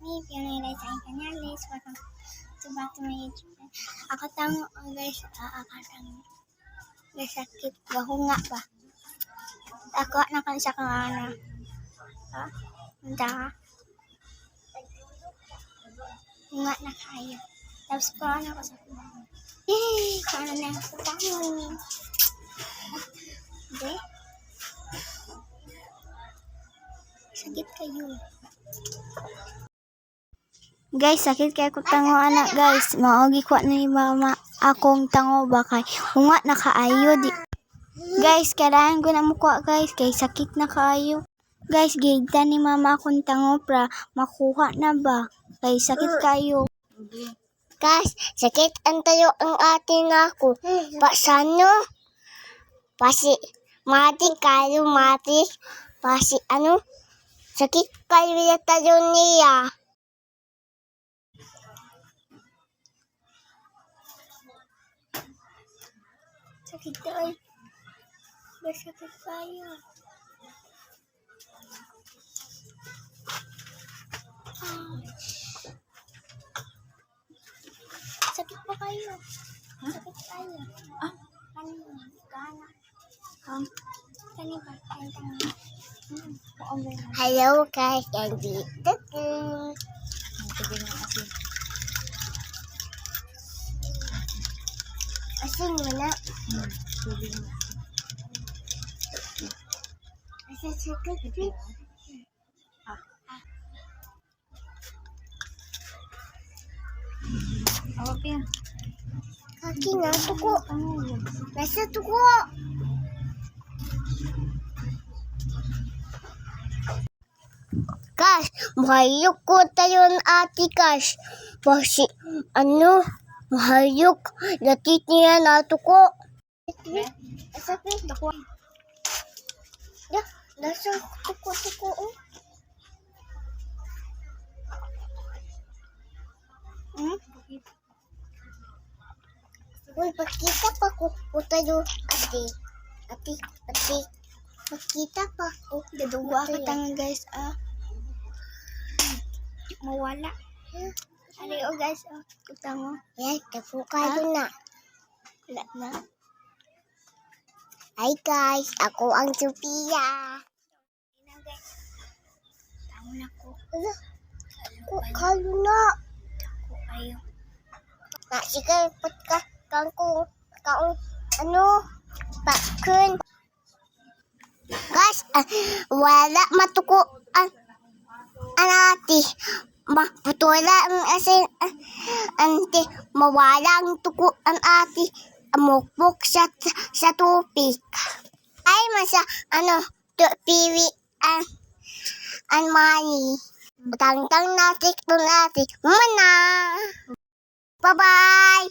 me if you're new sa aking kanal, guys. Welcome to back to my YouTube. Ako tango, guys. Guys, sakit. Gahunga ba? Ako na kan siya kang ano. Punta ka. Hunga na kayo. Tapos ko ano ko sa kumang. Paano na yung tango? Hindi. Sakit kayo. Guys, sakit kayo ko tango anak guys. Maogi ko na ni mama akong tango ba kay hunga na kaayo di. Guys, kailangan ko na mukuha guys kay sakit na kaayo. Guys, gigda ni mama akong tango pra makuha na ba kay sakit kayo. Guys, sakit ang tayo ang atin ako. Pasano? Pasi mati kayo mati. Pasi ano? Sakit kayo na tayo niya. Sakit kayo. Guys, sakit kayo. Sakit pa kayo. Sakit kayo. Kanina. Gana. Kanina. Hello guys, and dito ko. Asin mo na. Asin sakit. Apa ya? Kaki na tuko. Nasa tuko. Guys, mahayok ko tayo ng ati guys. Pasi, ano, mahayok. Latit niya na tuko. Sakit. Ya, nasa tuko. Uy, pakita pa ko tayo, ate. Pakita pa ko. Gaduwa ka tangan guys. Mawala. Ano yun guys? Kutango. Yan, tapo kayo na. Wala na. Hi guys, ako ang Sophia. Ina guys. Tango na ko. Kayo na. Ako kayo. Nasikapot ka kaong ano, bakun. Guys, wala matuko anati. Maputula ang asin ante mawala ang tuko ang ati amukbok sa tubig. Ay masa ano piwi ang mani. Tang natik mana. Bye-bye.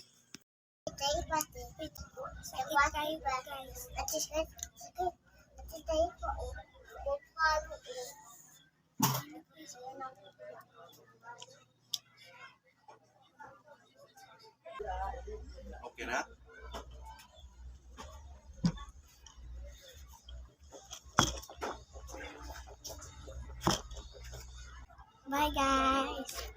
Sakit kayo guys. Okay na? Bye guys.